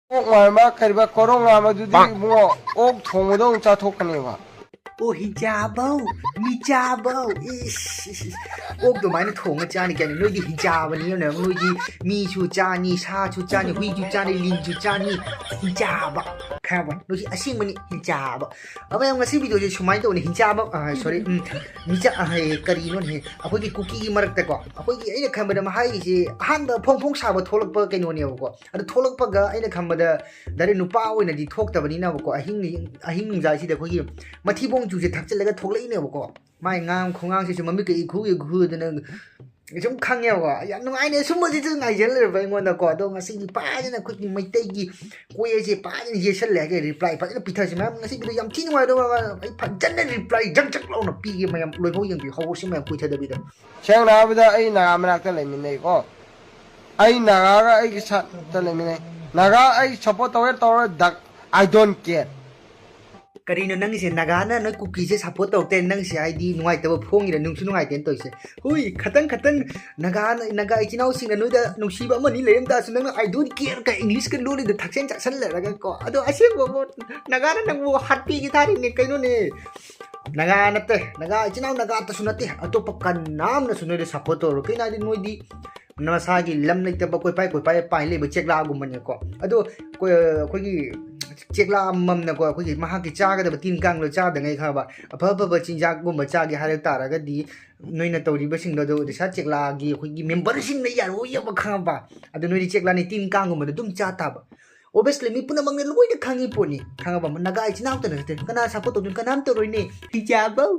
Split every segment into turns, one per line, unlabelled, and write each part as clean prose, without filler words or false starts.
ꯀꯣꯛ ꯉꯥꯏꯕ ꯀꯔꯤꯕ ꯀꯣꯔꯣꯡ ꯉꯥꯏꯕꯗꯨꯗꯤ ꯏꯕꯨꯡꯉꯣ ꯑꯣꯛ ꯊꯣꯡꯕꯗꯧ ꯆꯥꯊꯣꯛꯀꯅꯦꯕ
ꯑꯣ ꯍꯤꯡꯆꯥꯕꯧ ꯃꯤꯆꯥꯕꯧ ꯏꯁ ꯑꯣꯛ ꯑꯗꯨꯃꯥꯏꯅ ꯊꯣꯡꯉ ꯆꯥꯅꯤ ꯀꯩꯅꯣ ꯅꯣꯏꯗꯤ ꯍꯤꯡꯆꯥꯕꯅꯤꯅ ꯅꯣꯏꯗꯤ ꯃꯤꯁꯨ ꯆꯥꯅꯤ ꯁꯥꯁꯨ ꯆꯥꯅꯤ ꯍꯨꯏꯁꯨ ꯆꯥꯅꯤ ꯂꯤꯟꯁꯨ ꯆꯥꯅꯤ ꯍꯤꯡꯆꯥꯕ ꯈꯪꯕ ꯅꯣꯏꯁꯤ ꯑꯁꯦꯡꯕꯅꯤ ꯍꯤꯡꯆꯥꯕ ꯑꯃ ꯉꯁꯤ ꯚꯤꯗꯤꯑꯣꯁꯦ ꯁꯨꯃꯥꯏꯅ ꯇꯧꯅꯤ ꯍꯤꯡꯆꯥꯕ ꯁꯣꯔꯤ ꯃꯤꯆꯥ ꯀꯔꯤꯅꯣꯅꯦ ꯑꯩꯈꯣꯏꯒꯤ ꯀꯨꯀꯤꯒꯤ ꯃꯔꯛꯇꯀꯣ ꯑꯩꯈꯣꯏꯒꯤ ꯑꯩꯅ ꯈꯟꯕꯗ ꯃꯍꯥꯏꯁꯦ ꯑꯍꯥꯟꯕ ꯐꯣꯡ ꯐꯣꯡ ꯁꯥꯕ ꯊꯣꯛꯂꯛꯄ ꯀꯩꯅꯣꯅꯦꯕꯀꯣ ꯑꯗꯨ ꯊꯣꯛꯂꯛꯄꯒ ꯑꯩꯅ ꯈꯟꯕꯗ ꯗꯥꯏꯔꯦꯛ ꯅꯨꯄꯥ ꯑꯣꯏꯅꯗꯤ ꯊꯣꯛꯇꯕꯅꯤꯅꯕꯀꯣ ꯑꯍꯤꯡ ꯅꯨꯡꯖꯥꯏꯁꯤꯗ ꯑꯩꯈꯣꯏꯒꯤ ꯃꯊꯤꯕꯣꯡ ꯆꯨꯁꯦ ꯊꯛꯆꯤꯜꯂꯒ ꯊꯣꯛꯂꯛꯏꯅꯦꯕꯀꯣ ꯃꯥꯏ ꯈꯣꯡꯉꯥꯡꯁꯤꯁꯨ ꯃꯃꯤꯠꯀ ꯏꯈꯨꯗꯅ ꯁꯨꯝ ꯈꯪꯉꯦꯕꯀꯣ ꯌꯥꯝ ꯅꯨꯡꯉꯥꯏꯅꯦ ꯁꯨꯝꯕꯁꯤꯁꯨ ꯉꯥꯏꯖꯜ ꯂꯩꯔꯕ ꯑꯩꯉꯣꯟꯗꯀꯣ ꯑꯗꯣ ꯉꯁꯤꯗꯤ ꯐꯖꯅ ꯑꯩꯈꯣꯏꯒꯤ ꯃꯩꯇꯩꯒꯤ ꯀꯣꯏꯁꯦ ꯐꯖꯅ ꯌꯦꯠꯁꯜꯂꯦ ꯍꯥꯏꯒꯦ ꯔꯤꯄ꯭ꯂꯥꯏ ꯐꯖꯅ ꯄꯤꯊꯔꯁꯤ ꯃꯌꯥꯝ ꯉꯁꯤꯒꯤꯗꯣ ꯌꯥꯝ ꯊꯤ ꯅꯨꯡꯉꯥꯏꯗꯧꯕ ꯑꯩ ꯐꯖꯅ ꯔꯤꯄ꯭ꯂꯥꯏ ꯖꯛ ꯖꯛ ꯂꯥꯎꯅ ꯄꯤꯒꯦ ꯃꯌꯥꯝ ꯂꯣꯏꯐꯥꯎ ꯌꯦꯡꯕꯤꯌꯨ ꯍꯧꯔꯁꯤ ꯃꯌꯥꯝ ꯀꯨꯏꯊꯗꯕꯤꯗ
ꯁꯦꯡꯅ ꯍꯥꯏꯔꯕꯗ ꯑꯩ ꯅꯥꯒꯥ ꯃꯅꯥꯛꯇ ꯂꯩꯃꯤꯟꯅꯩꯀꯣ ꯑꯩ ꯅꯥꯒꯥꯒ ꯑꯩꯒꯤ ꯁꯥꯠꯇ ꯂꯩꯃꯤꯟꯅꯩ ꯅꯥꯒꯥ ꯑꯩ ꯁꯞꯄꯣꯔꯠ ꯇꯧꯔ ꯗꯛ ꯑꯥꯏ ꯗꯣꯟ ꯀꯦꯌꯔ
ꯀꯔꯤꯅꯣ ꯅꯪꯒꯤꯁꯦ ꯅꯥꯒꯥꯅ ꯅꯣꯏ ꯀꯨꯀꯤꯁꯦ ꯁꯞꯄꯣꯔꯠ ꯇꯧꯔꯛꯇꯦ ꯅꯪꯁꯦ ꯍꯥꯏꯗꯤ ꯅꯨꯡꯉꯥꯏꯇꯕ ꯐꯣꯡꯉꯤꯔ ꯅꯨꯡꯁꯨ ꯅꯨꯡꯉꯥꯏꯇꯦꯅ ꯇꯧꯔꯤꯁꯦ ꯍꯨꯏ ꯈꯇꯪ ꯅꯥꯒꯥ ꯏꯆꯤꯜ ꯏꯅꯥꯎꯁꯤꯡꯅ ꯅꯣꯏꯗ ꯅꯨꯡꯁꯤꯕ ꯑꯃꯅꯤ ꯂꯩꯔꯝ ꯇꯥꯔꯁꯨ ꯅꯪꯅ ꯑꯥꯏ ꯗꯣꯟ ꯀꯦꯌꯔꯒ ꯏꯪꯂꯤꯁꯀ ꯂꯣꯜꯂꯤꯗ ꯊꯛꯆꯦꯟ ꯆꯥꯁꯜꯂꯔꯒ ꯀꯣ ꯑꯗꯣ ꯑꯁꯦꯡꯕ ꯅꯥꯒꯥꯅ ꯅꯪꯕꯨ ꯍꯥꯠꯄꯤꯒꯦ ꯊꯥꯔꯤꯅꯦ ꯀꯩꯅꯣꯅꯦ ꯅꯥꯒꯥ ꯅꯠꯇꯦ ꯅꯥꯒꯥ ꯏꯆꯤꯜ ꯏꯅꯥꯎ ꯅꯥꯒꯥꯇꯁꯨ ꯅꯠꯇꯦ ꯑꯇꯣꯞꯄ ꯀꯅꯥꯝꯅꯁꯨ ꯅꯣꯏꯗ ꯁꯞꯄꯣꯔꯠ ꯇꯧꯔꯣ ꯀꯩꯅꯣ ꯍꯥꯏꯗꯤ ꯅꯣꯏꯗꯤ ꯃꯁꯥꯒꯤ ꯂꯝ ꯂꯩꯇꯕ ꯀꯣꯏꯄꯥꯏ ꯄꯥꯏ ꯂꯩꯕ ꯆꯦꯛꯂꯥꯒꯨꯝꯕꯅꯦꯀꯣ ꯑꯗꯣ ꯑꯩꯈꯣꯏꯒꯤ ꯆꯦꯛꯂꯥ ꯑꯃꯃꯝꯅꯀꯣ ꯑꯩꯈꯣꯏꯒꯤ ꯃꯍꯥꯛꯀꯤ ꯆꯥꯒꯗꯕ ꯇꯤꯟ ꯀꯥꯡꯗꯣ ꯆꯥꯗꯉꯩ ꯈꯪꯕ ꯑꯐꯕ ꯆꯤꯟꯖꯥꯛꯒꯨꯝꯕ ꯆꯥꯒꯦ ꯍꯥꯏꯔ ꯇꯥꯔꯒꯗꯤ ꯅꯣꯏꯅ ꯇꯧꯔꯤꯕꯁꯤꯡꯗꯣ ꯑꯗꯨ ꯔꯤꯁꯥ ꯆꯦꯛꯂꯥꯒꯤ ꯑꯩꯈꯣꯏꯒꯤ ꯃꯦꯝꯕꯔꯁꯤꯡꯅ ꯌꯥꯔꯣꯏꯌꯦꯕ ꯈꯪꯕ ꯑꯗꯣ ꯅꯣꯏꯗꯤ ꯆꯦꯛꯂꯥꯅꯤ ꯇꯤꯟ ꯀꯥꯡꯒꯨꯝꯕꯗ ꯑꯗꯨꯝ ꯆꯥ ꯇꯥꯕ ꯑꯣꯕꯤꯌꯁꯂꯤ ꯃꯤ ꯄꯨꯝꯅꯃꯛꯅ ꯂꯣꯏꯅ ꯈꯪꯉꯤ ꯄꯣꯠꯅꯤ ꯈꯪꯉꯕ ꯅꯥꯒꯥ ꯏꯆꯤꯟ ꯏꯅꯥꯎꯇ ꯅꯠꯇꯦ ꯀꯅꯥ ꯁꯞꯄꯣꯔꯠ ꯇꯧꯗꯣꯏꯅꯣ ꯀꯅꯥꯝ ꯇꯧꯔꯣꯏꯅꯦ ꯍꯤꯡꯆꯥꯕꯧ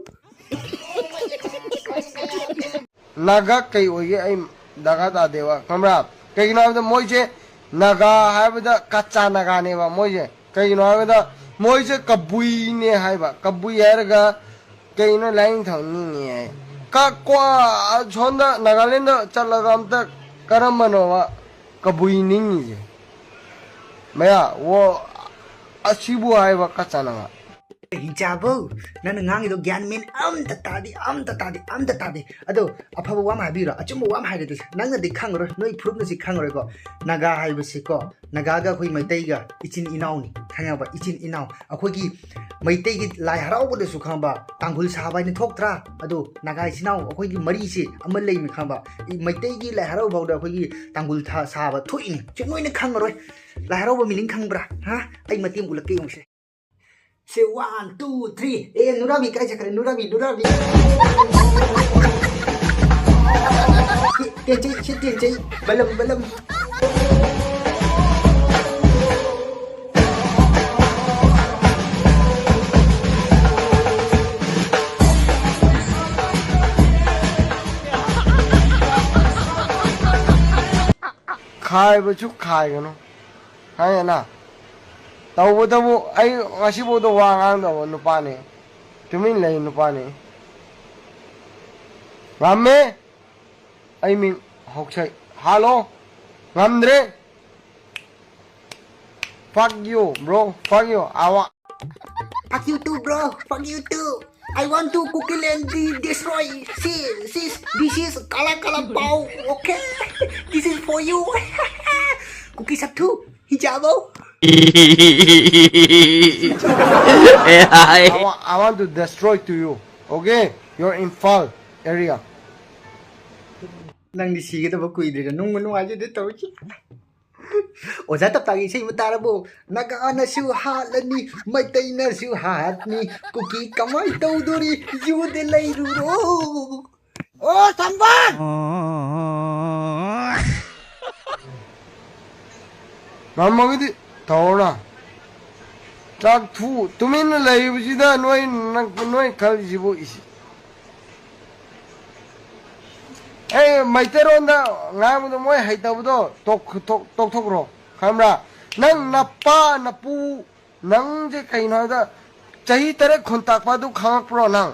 ꯅꯥꯒꯥ ꯀꯩ ꯑꯣꯏꯒꯦ ꯑꯩ ꯗꯔꯀꯥꯔ ꯇꯥꯗꯦꯕ ꯈꯪꯕ꯭ꯔꯥ ꯀꯩꯒꯤꯅꯣ ꯍꯥꯏꯕꯗ ꯃꯣꯏꯁꯦ ꯅꯥꯒꯥ ꯍꯥꯏꯕꯗ ꯀच्चा ꯅꯥꯒꯥꯅꯦꯕ ꯃꯣꯏꯁꯦ ꯀꯩꯒꯤꯅꯣ ꯍꯥꯏꯕꯗ ꯃꯣꯏꯁꯦ ꯀꯕꯨꯏꯅꯦ ꯍꯥꯏꯕ ꯀꯕꯨꯏ ꯍꯥꯏꯔꯒ ꯀꯩꯅꯣ ꯂꯥꯏꯅꯤꯡꯊꯧꯅꯤꯅꯦ ꯍꯥꯏ ꯁꯣꯝꯗ ꯅꯥꯒꯥꯂꯦꯟꯗ ꯆꯠꯂꯒ ꯑꯝꯇ ꯀꯔꯝꯕꯅꯣꯕ ꯀꯕꯨꯏ ꯅꯤꯡꯉꯤꯁꯦ ꯃꯌꯥ ꯑꯁꯤꯕꯨ ꯍꯥꯏꯕ ꯀच्चा ꯅꯥꯒꯥ
ꯍꯤꯡꯆꯥꯕꯧ ꯅꯪꯅ ꯉꯥꯡꯉꯤꯗꯣ ꯒ꯭ꯌꯥꯟ ꯃꯦꯟ ꯑꯝꯇ ꯇꯥꯗꯦ ꯑꯗꯣ ꯑꯐꯕ ꯋꯥ ꯑꯃ ꯍꯥꯏꯕꯤꯔꯣ ꯑꯆꯨꯝꯕ ꯋꯥ ꯑꯃ ꯍꯥꯏꯔꯗꯤ ꯅꯪꯅꯗꯤ ꯈꯪꯉꯔꯣই ꯅꯣꯏ ꯐꯨꯔꯨꯞꯅꯁꯤ ꯈꯪꯉꯔꯣꯏꯀꯣ ꯅꯥꯒꯥ ꯍꯥꯏꯕꯁꯤꯀꯣ ꯅꯥꯒꯥꯒ ꯑꯩꯈꯣই ꯃꯩꯇꯩꯒ ꯏꯆꯤꯟ ꯏꯅꯥꯎꯅꯤ ꯈꯪꯉꯕ ꯏꯆꯤꯟ ꯏꯅꯥꯎ ꯑꯩꯈꯣꯏꯒꯤ ꯃꯩꯇꯩꯒꯤ ꯂꯥꯏ ꯍꯔꯥꯎꯕꯗꯁꯨ ꯈꯪꯕ ꯇꯥꯡꯈꯨꯜ ꯁꯥꯕ ꯍꯥꯏꯅ ꯊꯣꯛꯇ꯭ꯔꯥ ꯑꯗꯣ ꯅꯥꯒꯥ ꯏꯆꯤꯟ ꯏꯅꯥꯎ ꯑꯩꯈꯣꯏꯒꯤ ꯃꯔꯤꯁꯤ ꯑꯃ ꯂꯩꯃꯤ ꯈꯪꯕ ꯃꯩꯇꯩꯒꯤ ꯂꯥꯏ ꯍꯔꯥꯎꯕ ꯑꯩꯈꯣꯏꯒꯤ ꯇꯥꯡꯈꯨꯜ ꯁꯥꯕ ꯊꯣꯛꯏꯅꯤ ꯁꯤ ꯅꯣꯏꯅ ꯈꯪꯉꯔꯣꯏ ꯂꯥꯏ ꯍꯔꯥꯎꯕ ꯃꯤꯅꯤꯡ ꯈꯪꯕ꯭ꯔꯥ ꯍꯥ ꯑꯩ ꯃꯇꯦꯡ ꯎꯠꯂꯛꯀꯦ ꯌꯦꯡꯉꯨꯁꯦ Say 1, 2, 3. Nurabi, kaya sakit Nurabi. Tiyan, balam.
Khai bữa chút khai cái nó hay là nào tꯧꯕꯇꯕꯨ ꯑꯩ ꯉꯁꯤꯐꯥꯎꯗ ꯋꯥ ꯉꯥꯡꯗꯕ ꯅꯨꯄꯥꯅꯤ ꯇꯨꯃꯤꯟ ꯂꯩ ꯅꯨꯄꯥꯅꯤ ꯉꯝꯃꯦ ꯑꯩ ꯃꯤꯡ ꯍꯧꯁꯩ ꯍꯜꯂꯣ ꯉꯝꯗ꯭ꯔꯦ fuck you bro fuck you
Fuck you too, bro. Fuck you too. I want to cook and destroy. This is kala pao. Okay, this is for you. Cookie Sabtu, hijabo.
I want to destroy to you. Okay, you're in Fall area.
Nang di sige ta ba kuidre nung aja de tawchi. Oza tap tagi say matarabo nagaana su halani matay na su hatni kuki kamay tawduri yude layruro. Oh, samban!
Mamagidi tawna chak thu tumin laibsida noi khaljibu isi Hey, maiteronda ngamudo moy haitabudo tokthokro khamra nang napa napu nang je kaino da chahi tare khontak padu khangak pro nang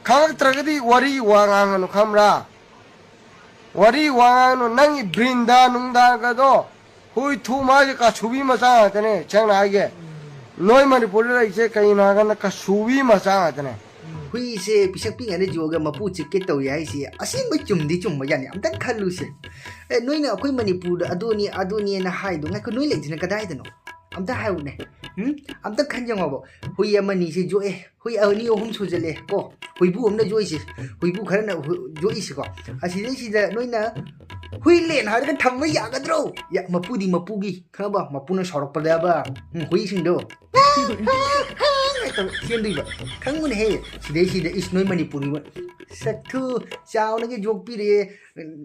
khangak tragadi wari wanganu khamra wari wanganu nang brinda nungda gado hui thu ma je ka chubi ma sa tane changna age noi manipur la ise kaino ga ka chubi ma sa tane
Hui se pisak ping ane joga mapu chike taw yai se asin ba chumdi chumma yani am tak khalu se noi na koi manipur adoni na hai do ngai ko noi le jina kadai da no amta haune amta khanjang abo hui amani se jo e hui ani ohum sujale ko hui bu amna joi si hui bu khara na joi si ko asi dei si da noina hui len har ga thamma ya ga dro ya mapudi mapugi khaba mapuna sorok pada ba hui sing do thiên đi vậy khăng muốn he si đấy is nói Manipuri vậy sắc thu chào nó cái joke pi đấy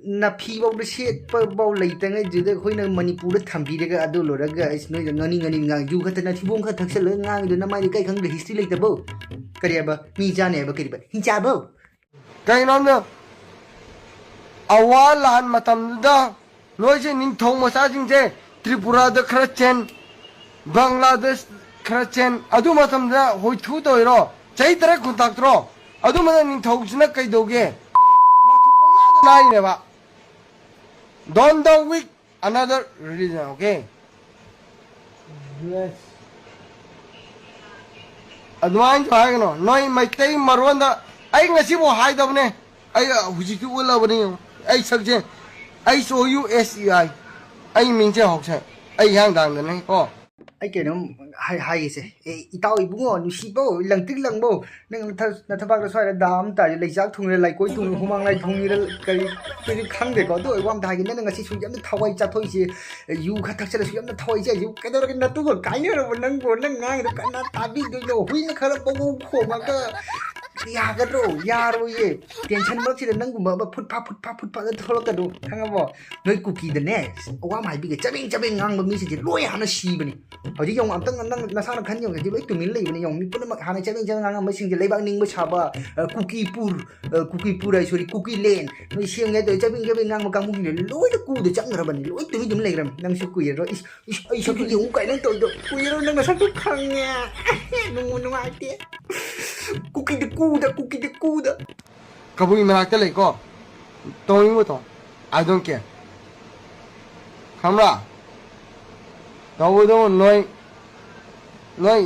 na phi bao đấy shit bao lấy tăng cái gì đấy khối nó Manipur đấy tham pi đấy cái ado rồi cái is nói ngani ngang du cái tên thì buông cái thật sự lớn ngang rồi nó mai cái khăng để history lấy tập bao cái gì ba mi cha này ba cái gì ba hin cha bao
cái nó nữa awa lan mà tầm đó nói chứ nín thong mà sao chính thế Tripura đó khá chen Bangladesh khá chen adu mà tầm đó hồi thu tôi rồi cháy tới contact rồi adu mà nín thong chứ nó cái đồ ghê mà thu bông la này ba don't do weak another religion okay yes adu anh cho hay cái nó nói mày tây mà luôn đó anh ngay xí bộ hai đâu nè anh huji cứ uốn lao bên anh sắc chứ anh số USEI anh mình chơi học sinh anh hàng đàng đấy này có
ai kể nó hay gì tao ý bung on si bao lần tức lần bao nên thằng bác nó xoay là đám tại lấy rác thùng lấy cối thùng hôm nay thùng như cái khăn để có tôi quan thái cái nên là si suy giảm nó thâu chặt thôi chứ yêu khát thật sự là suy giảm nó thôi chứ yêu cái đó cái nó tôi còn cái nữa rồi mình ngang nó cái nó ta biết được rồi huy nó khá là bao khổ mà cơ ya rồi ye tension mất chỉ là nâng của mà phút pha nó thôi cái đồ thằng em bảo nơi cookie đấy nè qua mày bị cái chấp bên ngang mà mình sẽ lôi hắn nó xì bên này ở chứ dòng tăng nó sao nó khăn nhiều cái chứ lấy tụi mình lấy bên này dòng mình cũng nó hắn này chấp bên ngang mà xin lấy băng ninh mới chả ba cookie pur đây sorry cookie lên nó xiên nghe tới chấp bên ngang mà căng mình lôi nó cu để chẳng rồi bên lôi tụi mình lấy làm năng số quỷ rồi ấy sao cái dùng cái năng tội được quỷ rồi năng là sao cái khăn nha nó ai thế cookie the cuda
kabui menak tele ko tong mo to I don't care khamra tawo do noi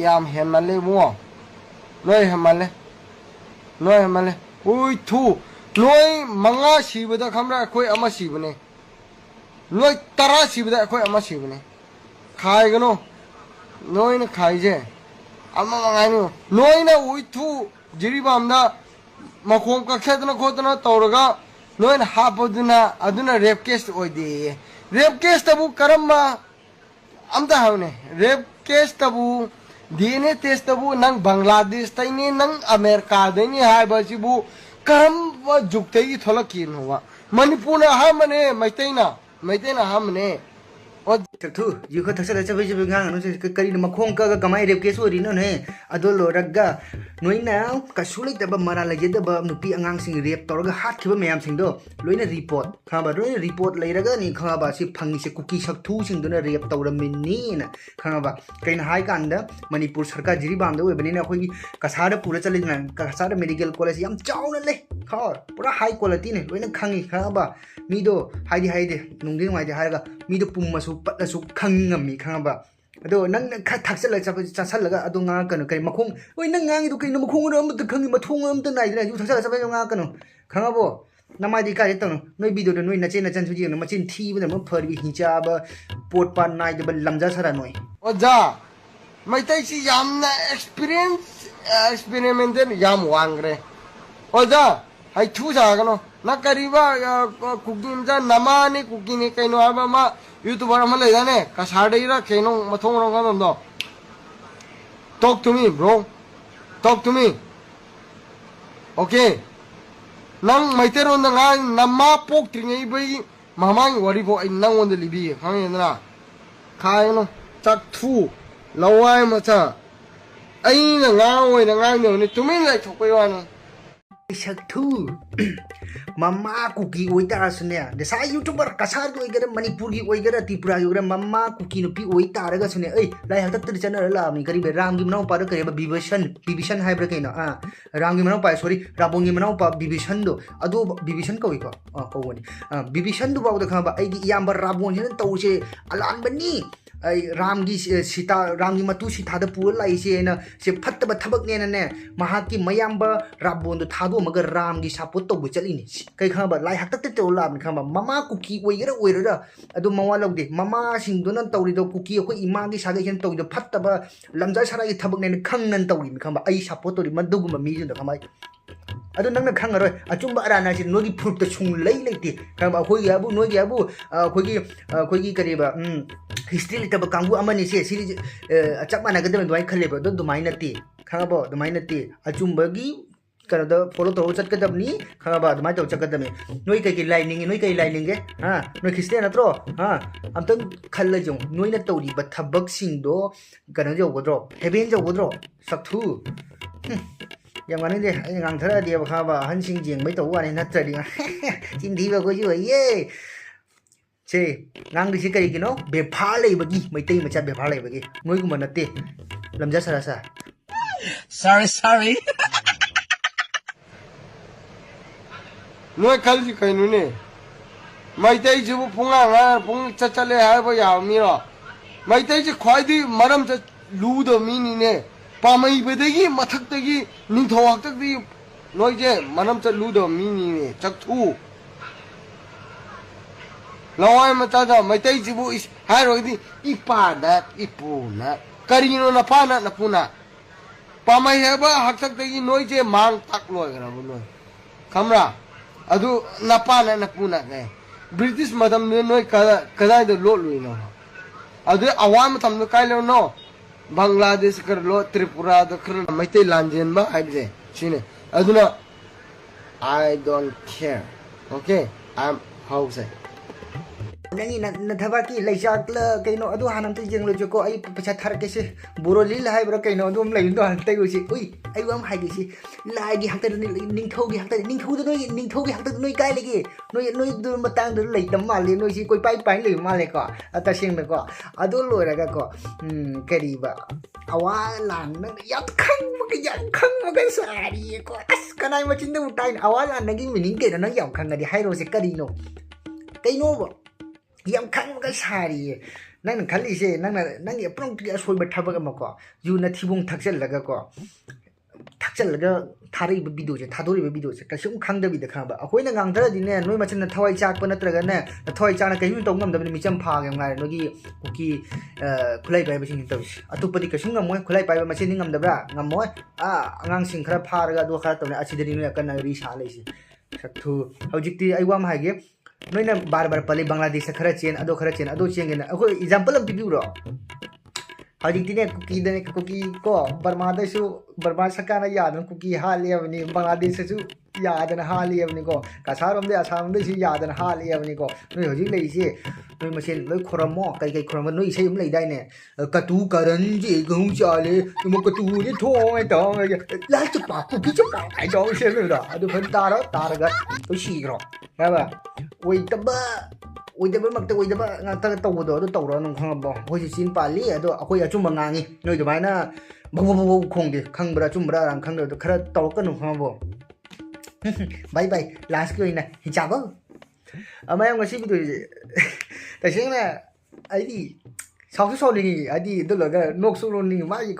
yam hen man le mo noi hen man le ui thu noi manga sibada khamra koi ama sibane noi tara sibada koi ama sibane khai gano noi na khai je ama mangai no noi na ui thu jiribamda makhom ka khetna khotna tawraga noin hapaduna aduna rape case oide rape case tabu karamba amda havne rape case tabu DNA test tabu nang Bangladesh taini nang America deni haiba sibu karamba juktei tholakin huwa Manipur hamane maitaina hamne
thật thu dù có thật sự là cho bây giờ ngang nó cái mà không có cái máy đẹp cái số đi nó này adol lo raga nói nào cả số lấy tập mà là gì tập nó bị ngang sinh đẹp tao cái hát khi mà em sinh đó lối là report khá bà lối report lấy raga này khá bà sẽ phăng sẽ cookie sắc thu sinh đó là đẹp tao là mình ní nè khá bà cái này hai cái đó Manipur सरकार जिरी बांध दो बनी ना कोई कसार पूरा चले ना Kasar medical college यम चाव ना ले खर पूरा हाई क्वालिटी ने लối ना खंगी खा बा मी दो हाई दे नुंगे माई दे हाई का मी दो पुम मसु पत लसु खंगमी खा बा अदो नंग खा थक चले चसल लगा अदो ngang कनो कई मखोंग ओय नंग ngang दो कई मखोंग रो अम खंगी मथोंग अम त नाइ ना यु थक चले सब ngang कनो खंगा बो नमादी का तनो नोय वीडियो दो नोय नचे नचन सुजी न मचिन थी बन म फरबी हिचा बा पोट पा नाइ दब लमजा सरा नोय
ओजा maitai si yam na experimental yam wangre oja hai thu sa gano na kariba cooking ja namani cooking ni kaino aba ma youtuber ma le dane ka sadai ra kaino mathong ro ga do talk to me bro talk to me okay nang maitero na nga nama pok tringai bai mamang wari bo ai nang on de libi khang na khai no chak thu lawai mà cha anh là ngang nhiều này chúng mình lại thuộc cái one
sắc thu mama cookie oi ta sune de sa youtuber kasar oi gara Manipur gi oi gara Tripura gi gara mama cookie no pi oi ta raga sune ei lai hal tat channel la mi kari be ram gi manau pa da kare ba bibishan hai bra kaina ram gi manau pa sorry rabong gi manau pa bibishan do ado bibishan ko ko ko woni bibishan do ba da kha ba ai gi yam ba rabong hin tau che alan bani ai ram gi sita ram gi matu sita da pu lai se na se phat ba thabak ne na ne maha ki mayam ba rabon do thado maga ram gi sapot to bu chali ꯃꯤꯅꯤ ꯀꯩ ꯈꯪꯕ ꯂꯥꯏ ꯍꯥꯛꯇꯛꯇ ꯇꯧ ꯂꯥꯛꯑꯕꯅꯤ ꯈꯪꯕ ꯃꯃꯥ ꯀꯨꯀꯤ ꯑꯣꯏꯒꯦꯔꯥ ꯑꯣꯏꯔꯣꯏꯔꯥ ꯑꯗꯨ ꯃꯋꯥ ꯂꯧꯗꯦ ꯃꯃꯥꯁꯤꯡꯗꯨꯅ ꯇꯧꯔꯤꯗꯣ ꯀꯨꯀꯤ ꯑꯩꯈꯣꯏ ꯏꯃꯥꯒꯤ ꯁꯥꯒꯩꯁꯤꯅ ꯇꯧꯔꯤꯗꯣ ꯐꯠꯇꯕ ꯂꯝꯖꯥ ꯁꯔꯥꯏꯒꯤ ꯊꯕꯛꯅꯦꯅ ꯈꯪꯅ ꯇꯧꯔꯤꯅꯤ ꯈꯪꯕ ꯑꯩ ꯁꯞꯄꯣꯔꯠ ꯇꯧꯔꯤ ꯃꯗꯨꯒꯨꯝꯕ ꯃꯤꯁꯤꯡꯗꯣ ꯈꯪꯕ ꯑꯗꯨ ꯅꯪꯅ ꯈꯪꯉꯔꯣꯏ ꯑꯆꯨꯝꯕ ꯑꯔꯥꯟ ꯍꯥꯏꯁꯤ ꯅꯣꯏꯒꯤ ꯐꯨꯔꯨꯞꯇ ꯁꯨꯡꯂꯩ ꯂꯩꯇꯦ ꯈꯪꯕ ꯑꯩꯈꯣꯏꯒꯤ ꯍꯥꯏꯕꯨ ꯅꯣꯏꯒꯤ ꯍꯥꯏꯕꯨ ꯑꯩꯈꯣꯏꯒꯤ ꯀꯔꯤꯕ ꯍꯤꯁꯇ꯭री ꯂꯩꯇꯕ ꯀꯥꯡꯕꯨ ꯑꯃꯅꯤ ꯁꯤꯗꯤ ꯆꯞ ꯃꯥꯟꯅꯒꯗꯕ ꯑꯗꯨꯃꯥꯏꯅ ꯈꯜꯂꯦꯕ ꯑꯗꯨ ꯑꯗꯨꯃꯥꯏꯅ ꯅꯠꯇꯦ ꯈꯪꯉꯕꯣ ꯑꯗꯨꯃꯥꯏꯅ ꯅꯠꯇꯦ ꯑꯆꯨꯝꯕꯒꯤ ꯀꯩꯅꯣꯗ ꯐꯣꯂꯣ ꯇꯧꯔꯒ ꯆꯠꯀꯗꯕꯅꯤ ꯈꯪꯉꯕ ꯑꯗꯨꯃꯥꯏꯅ ꯇꯧꯔ ꯆꯠꯀꯗꯕꯅꯤ ꯅꯣꯏ ꯀꯩꯀꯩ ꯂꯥꯏꯅꯤꯡꯉꯤ ꯅꯣꯏ ꯀꯩ ꯂꯥꯏꯅꯤꯡꯒꯦ ꯅꯣꯏ ꯈ꯭ꯔꯤꯁꯇꯤꯌꯥꯟ ꯅꯠꯇ꯭ꯔꯣ ꯑꯝꯇꯪ ꯈꯜꯂ ꯌꯦꯡꯉꯨ ꯅꯣꯏꯅ ꯇꯧꯔꯤꯕ ꯊꯕꯛꯁꯤꯡꯗꯣ ꯀꯩꯅꯣ ꯌꯧꯒꯗ꯭ꯔꯣ ꯍꯦꯚꯦꯟ ꯌꯧꯒꯗ꯭ꯔꯣ ꯁꯛꯊꯨ ꯌꯥꯝ ꯉꯥꯡꯅꯤꯡꯗꯦ ꯑꯩꯅ ꯉꯥꯡꯊꯔꯛꯑꯗꯤꯕ ꯈꯪꯉꯕ ꯑꯍꯟꯁꯤꯡ ꯌꯦꯡꯕꯩ ꯇꯧꯕ ꯋꯥꯅꯤ ꯅꯠꯇ꯭ꯔꯗꯤ ꯆꯤꯟꯊꯤꯕ ꯑꯩꯈꯣꯏꯁꯨ ꯑꯣꯏꯌꯦ ꯁꯦ ꯉꯥꯡꯗꯣꯏꯁꯤ ꯀꯔꯤꯒꯤꯅꯣ ꯕꯦꯐꯥꯔ ꯂꯩꯕꯒꯤ ꯃꯩꯇꯩ ꯃꯆꯥ ꯕꯦꯐꯥꯔ ꯂꯩꯕꯒꯤ ꯅꯣꯏꯒꯨꯝꯕ ꯅꯠꯇꯦ ꯂꯝꯖꯥ ꯁꯔꯥꯁꯥ
sorry
ꯅꯣꯏ ꯈꯜꯂꯤ ꯀꯩꯅꯣꯅꯦ ꯃꯩꯇꯩꯁꯤꯕꯨ ꯄꯨꯡꯉꯥꯡ ꯄꯨꯡ ꯆꯠꯂꯦ ꯍꯥꯏꯕ ꯌꯥꯕ ꯃꯤꯔꯣ ꯃꯩꯇꯩꯁꯤ ꯈ꯭ꯋꯥꯏꯗꯒꯤ ꯃꯔꯝ ꯂꯨꯗꯕ ꯃꯤꯅꯤꯅꯦ ꯄꯥꯝꯍꯩꯕꯗꯒꯤ ꯃꯊꯛꯇꯒꯤ ꯅꯤꯡꯊꯧ ꯍꯥꯛꯇꯛꯇꯒꯤ ꯅꯣꯏꯁꯦ ꯃꯔꯝ ꯂꯨꯗꯕ ꯃꯤꯅꯤꯅꯦ ꯆꯛꯊꯨ ꯂꯋꯥꯏ ꯃꯆꯥꯗ ꯃꯩꯇꯩꯁꯤꯕꯨ ꯍꯥꯏꯔꯨꯔꯒꯗꯤ ꯏꯄꯥꯅ ꯏꯄꯨꯅ ꯀꯔꯤꯅꯣ ꯅꯄꯥꯅ ꯅꯄꯨꯅ ꯄꯥꯝꯍꯩ ꯍꯥꯏꯕ ꯍꯥꯛꯇꯛꯇꯒꯤ ꯅꯣꯏꯁꯦ ꯃꯥꯡ ꯇꯥꯛ ꯂꯣꯏꯈ꯭ꯔꯕ ꯅꯣꯏ ꯈꯪꯕ꯭ꯔꯥ ꯑꯗꯨ ꯅꯄꯥꯅ ꯅꯄꯨꯅ ꯀꯩ ꯕ꯭ꯔꯤꯇꯤꯁ ꯃꯇꯝꯗꯨꯗ ꯅꯣꯏ ꯀꯗꯥꯏꯗ ꯂꯣꯠꯂꯨꯏꯅꯣ ꯑꯗꯨ ꯑꯋꯥ ꯃꯇꯝꯗ ꯀꯥꯏ ꯂꯩꯔꯅꯣ ꯕꯪꯒ꯭ꯂꯥꯗꯦꯁ ꯈꯔ ꯂꯣꯠ ꯇ꯭ꯔꯤꯄꯨꯔꯥꯗ ꯈꯔ ꯃꯩꯇꯩ ꯂꯥꯟꯖꯦꯟꯕ ꯍꯥꯏꯕꯁꯦ ꯁꯤꯅꯦ ꯑꯗꯨꯅ I don't care okay I'm how's it
ꯅꯪꯒꯤ ꯅꯊꯕꯥꯛꯀꯤ ꯂꯩꯆꯥꯛꯂ ꯀꯩꯅꯣ ꯑꯗꯨ ꯍꯥꯟꯅ ꯑꯝꯇ ꯌꯦꯡꯂꯨꯖꯀꯣ ꯑꯩ ꯄꯩꯁꯥ ꯊꯥꯔꯛꯀꯦꯁꯦ ꯕꯣꯔꯣꯂꯤꯜ ꯍꯥꯏꯕ꯭ꯔꯥ ꯀꯩꯅꯣ ꯑꯗꯨꯝ ꯂꯩꯕꯗꯣ ꯍꯥꯟꯅ ꯇꯩꯔꯨꯁꯤ ꯎꯏ ꯑꯩ ꯑꯃ ꯍꯥꯏꯒꯦꯁꯤ ꯂꯥꯏꯒꯤ ꯍꯥꯛꯇꯛꯇ ꯅꯤꯡꯊꯧꯒꯤ ꯍꯥꯛꯇꯛꯇ ꯅꯤꯡꯊꯧꯒꯤ ꯍꯥꯛꯇꯛꯇ ꯅꯣꯏ ꯀꯥꯏ ꯂꯩꯒꯦ ꯅꯣꯏꯗꯨ ꯃꯇꯥꯡꯗꯨꯗ ꯂꯩꯇꯕ ꯃꯥꯜꯂꯦ ꯅꯣꯏꯁꯤ ꯀꯣꯏꯄꯥꯏ ꯄꯥꯏꯅ ꯂꯩꯕ ꯃꯥꯜꯂꯦꯀꯣ ꯇꯁꯦꯡꯅꯀꯣ ꯑꯗꯨ ꯂꯣꯏꯔꯒꯀꯣ ꯀꯔꯤꯕ ꯑꯋꯥ ꯂꯥꯟ ꯅꯪꯅ ꯌꯥꯝ ꯈꯪꯕꯒ ꯁꯥꯔꯤꯌꯦꯀꯣ ꯑꯁ ꯀꯅꯥꯏ ꯃꯆꯤꯟꯗꯕꯨ ꯇꯥꯏꯅ ꯑꯋꯥ ꯂꯥꯟꯅꯒꯤ ꯃꯤꯅꯤꯡ ꯀꯩꯅꯣ ꯅꯪ ꯌꯥꯝ ꯈꯪꯉꯗꯤ ꯍꯥꯏꯔꯣꯁꯦ ꯀꯩꯅꯣꯕ ꯌꯥꯝ ꯈꯪꯕꯒ ꯁꯥꯔꯤꯌꯦ ꯅꯪꯅ ꯈꯜꯂꯤꯁꯦ ꯅꯪꯒꯤ ꯑꯄꯨꯟꯃꯛꯀꯤ ꯑꯁꯣꯏꯕ ꯊꯕꯛ ꯑꯃꯀꯣ ꯌꯨꯅ ꯊꯤꯕꯣꯡ ꯊꯛꯆꯜꯂꯒꯀꯣ ꯊꯥꯔꯛꯏꯕ ꯚꯤꯗꯤꯑꯣꯁꯦ ꯊꯥꯗꯣꯔꯤꯕ ꯚꯤꯗꯤꯑꯣꯁꯦ ꯀꯩꯁꯨꯝ ꯈꯪꯗꯕꯤꯗ ꯈꯪꯕ ꯑꯩꯈꯣꯏꯅ ꯉꯥꯡꯊꯔꯗꯤꯅꯦ ꯅꯣꯏ ꯃꯆꯤꯟꯅ ꯊꯋꯥꯏ ꯆꯥꯛꯄ ꯅꯠꯇ꯭ꯔꯒꯅꯦ ꯊꯋꯥꯏ ꯆꯥꯛꯅ ꯀꯩꯁꯨꯝ ꯇꯧꯕ ꯉꯝꯗꯕꯅꯤ ꯃꯤꯆꯝ ꯐꯥꯒꯦ ꯉꯥꯏꯔꯦ ꯅꯣꯏꯒꯤ ꯀꯨꯀꯤ ꯈꯨꯠꯂꯥꯏ ꯄꯥꯏꯕꯁꯤꯡꯁꯤ ꯇꯧꯔꯤꯁꯦ ꯑꯇꯣꯞꯄꯗꯤ ꯀꯩꯁꯨꯝ ꯉꯝꯃꯣꯏ ꯈꯨꯠꯂꯥꯏ ꯄꯥꯏꯕ ꯃꯁꯦꯟꯗꯤ ꯉꯝꯗꯕ꯭ꯔꯥ ꯉꯝꯃꯣꯏ ꯑꯉꯥꯡꯁꯤꯡ ꯈꯔ ꯐꯥꯔꯒ ꯑꯗꯨ ꯈꯔ ꯇꯧꯅꯤ ꯑꯁꯤꯗꯗꯤ ꯅꯣꯏ ꯑꯀꯟꯅ ꯔꯤ ꯁꯥ ꯂꯩꯁꯦ ꯁꯛꯊꯨ ꯍꯧꯖꯤꯛꯇꯤ ꯑꯩ ꯋꯥ ꯑꯃ ꯍꯥꯏꯒꯦ ꯅꯣꯏꯅ ꯕꯥꯔ ꯄꯜꯂꯤ ꯕꯪꯒ꯭ꯂꯥꯗꯦꯁꯇꯈꯔ ꯆꯦꯟ ꯑꯗꯣ ꯆꯦꯟꯒꯦꯅ ꯑꯩꯈꯣꯏ ꯑꯦꯛꯖꯥꯝꯄꯜ ꯑꯃ ꯄꯤꯕꯤꯌꯨꯔꯣ ꯍꯧꯖꯤꯛꯇꯤꯅꯦ ꯀꯨꯀꯤ ꯀꯣ ꯕꯔꯃꯥꯗꯁꯨ ꯕꯔꯃꯥ ꯁꯔꯀꯥꯔꯅ ꯌꯥꯗꯅ ꯀꯨꯀꯤ ꯍꯥꯠꯂꯤ ꯍꯥꯏꯕꯅꯤ ꯕꯪꯒ꯭ꯂꯥꯗꯦꯁꯇꯁꯨ ꯌꯥꯗꯅ ꯍꯥꯠꯂꯤ ꯍꯥꯏꯕꯅꯤꯀꯣ ꯀꯁꯥꯔꯣꯝꯗꯩ ꯑꯁꯥꯝꯗꯩꯁꯨ ꯌꯥꯗꯅ ꯍꯥꯠꯂꯤ ꯍꯥꯏꯕꯅꯤꯀோ ꯅꯣꯏ ꯍꯧꯖꯤꯛ ꯂꯩꯔꯤꯁꯦ ꯅꯣꯏ ꯃꯁꯦꯟ ꯂꯣꯏ ꯈꯣꯔꯝꯃꯣ ꯀꯩ ꯈꯣꯔꯝꯕ ꯅꯣꯏ ꯏꯁꯩ ꯑꯃ ꯂꯩꯗꯥꯏꯅꯦ ꯀꯇꯨ ꯀꯔꯟꯁꯦ ꯒꯍꯨ ꯆꯥꯂꯦ ꯀꯇꯨꯁꯦ ꯊꯣꯡꯉꯦ ꯇꯧꯔꯒ ꯂꯥꯏ ꯆꯨꯞꯄ ꯀꯨꯀꯤ ꯆꯨꯞꯄ ꯍꯥꯏ ꯇꯧꯔ ꯁꯦꯝꯕꯗꯣ ꯑꯗꯨ ꯐꯖꯅ ꯇꯥꯔꯒ ꯂꯣꯏ ꯁꯤꯈ꯭ꯔꯣ ꯍꯥꯏꯕ ꯑꯣꯏꯗꯕ ꯉꯥꯛꯇ ꯇꯧꯕꯗꯣ ꯑꯗꯨ ꯇꯧꯔꯣ ꯅꯪ ꯈꯪꯉꯕꯣ ꯑꯩꯈꯣꯏꯁꯨ ꯆꯤꯟ ꯄꯥꯜꯂꯤ ꯑꯗꯣ ꯑꯩꯈꯣꯏ ꯑꯆꯨꯝꯕ ꯉꯥꯡꯉꯤ ꯅꯣꯏ ꯑꯗꯨꯃꯥꯏꯅ ꯕꯧ ꯈꯣꯡꯗꯦ ꯈꯪꯕ꯭ꯔꯥ ꯑꯆꯨꯝꯕ꯭ꯔꯥ ꯈꯪꯗꯕꯗꯣ ꯈꯔ ꯇꯧꯔꯛꯀꯅꯨ ꯈꯪꯉꯕꯣ ꯕꯥꯏ ꯂꯥꯁꯀꯤ ꯑꯣꯏꯅ ꯍꯤꯡꯆꯥꯕ ꯃꯌꯥꯝ ꯉꯁꯤ ꯚꯤꯗꯤꯑꯣꯁꯦ ꯇꯁꯦꯡꯅ ꯑꯩꯗꯤ ꯁꯥꯎꯁꯨ ꯁꯥꯎꯅꯤꯡꯉꯤ ꯍꯥꯏꯗꯤ ꯑꯗꯨ ꯂꯣꯏꯔꯒ ꯅꯣꯛꯁꯨ ꯅꯣꯛꯅꯤꯡꯉꯤ ꯃꯥꯒꯤ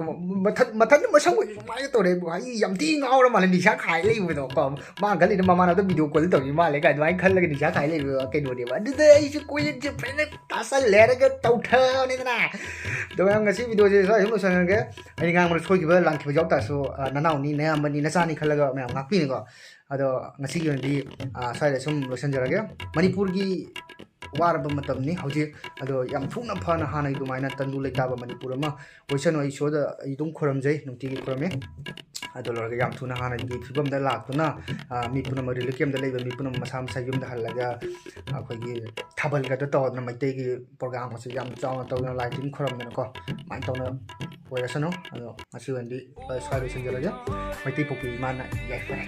ꯃꯊꯟꯇ ꯃꯁꯛ ꯑꯣꯏꯁꯨ ꯁꯨꯃꯥꯏꯅ ꯇꯧꯔꯦ ꯑꯩ ꯌꯥꯝ ꯊꯤ ꯉꯥꯎꯔ ꯃꯥꯜꯂꯦ ꯅꯤꯁꯥ ꯈꯥꯏ ꯂꯩꯕꯗꯣ ꯀꯣ ꯃꯥꯅ ꯈꯜꯂꯤꯅ ꯃꯃꯥꯟꯅꯕꯗ ꯚꯤꯗꯤꯑꯣ ꯀꯣꯜ ꯇꯧꯈꯤ ꯃꯥꯜꯂꯦ ꯀꯥꯏ ꯑꯗꯨꯃꯥꯏꯅ ꯈꯜꯂꯒ ꯅꯤꯁꯥ ꯈꯥꯏ ꯂꯩꯕ ꯀꯩꯅꯣꯅꯦꯕ ꯑꯗꯨꯗ ꯑꯩꯁꯨ ꯀꯣꯏꯟꯁꯦ ꯐꯖꯅ ꯇꯥꯁꯜꯂꯦꯔꯒ ꯇꯧꯊꯕꯅꯤꯗꯅ ꯑꯗꯣ ꯃꯌꯥꯝ ꯉꯁꯤ ꯚꯤꯗꯤꯑꯣꯁꯦ ꯁ꯭ꯋꯥꯏ ꯁꯨꯝ ꯂꯣꯏꯁꯟꯈ꯭ꯔꯒꯦ ꯑꯩ ꯉꯥꯡꯕꯗ ꯁꯣꯏꯈꯤꯕ ꯂꯥꯟꯈꯤꯕ ꯌꯥꯎ ꯇꯥꯔꯁꯨ ꯅꯅꯥꯎꯅꯤ ꯅꯌꯥꯝꯕꯅꯤ ꯅꯆꯥꯅꯤ ꯈꯜꯂꯒ ꯃꯌꯥꯝ ꯉꯥꯛꯄꯤꯅꯤꯀꯣ ꯑꯗꯣ ꯉꯁꯤꯒꯤ ꯑꯣꯏꯅꯗꯤ ꯁ꯭ꯋꯥꯏꯗ ꯁꯨꯝ ꯂꯣꯏꯁꯤꯟꯖꯔꯒꯦ ꯃꯅꯤꯄꯨꯔꯒꯤ ꯋꯥꯔꯕ ꯃꯇꯝꯅꯤ ꯍꯧꯖꯤꯛ ꯑꯗꯣ ꯌꯥꯝ ꯊꯨꯅ ꯐꯅ ꯍꯥꯟꯅꯒꯤ ꯑꯗꯨꯃꯥꯏꯅ ꯇꯪꯗꯨ ꯂꯩꯇꯥꯕ ꯃꯅꯤꯄꯨꯔ ꯑꯃ ꯑꯣꯏꯁꯅꯨ ꯑꯩ ꯏꯁꯣꯔꯗ ꯑꯩ ꯑꯗꯨꯝ ꯈꯨꯔꯨꯝꯖꯩ ꯅꯨꯡꯇꯤꯒꯤ ꯈꯨꯔꯝꯃꯤ ꯑꯗꯨ ꯂꯣꯏꯔꯒ ꯌꯥꯝ ꯊꯨꯅ ꯍꯥꯟꯅꯒꯤ ꯐꯤꯕꯝꯗ ꯂꯥꯛꯇꯨꯅ ꯃꯤ ꯄꯨꯝꯅꯃꯛ ꯔꯤꯂꯤꯐ ꯀꯦꯝꯞꯗ ꯂꯩꯕ ꯃꯤ ꯄꯨꯝꯅꯃꯛ ꯃꯁꯥ ꯃꯁꯥ ꯌꯨꯝꯗ ꯍꯜꯂꯒ ꯑꯩꯈꯣꯏꯒꯤ ꯊꯥꯕꯜꯒꯗ ꯇꯧꯗꯅ ꯃꯩꯇꯩꯒꯤ ꯄ꯭ꯔꯣꯒ꯭ꯔꯥꯝꯒꯁꯦ ꯌꯥꯝ ꯆꯥꯎꯅ ꯇꯧꯗꯅ ꯂꯥꯏ ꯇꯤꯟ ꯈꯨꯔꯝꯗꯅꯀꯣ ꯑꯗꯨꯃꯥꯏꯅ ꯇꯧꯅ ꯑꯣꯏꯔꯁꯅꯨ ꯑꯗꯣ ꯉꯁꯤ ꯑꯣꯏꯅꯗꯤ ꯁ꯭ꯋꯥꯏꯗ ꯂꯣꯏꯁꯤꯟꯖꯔꯒꯦ ꯃꯩꯇꯩ ꯄꯣꯛꯄꯤ ꯏꯃꯥꯅ ꯌꯥꯏꯐꯔꯦ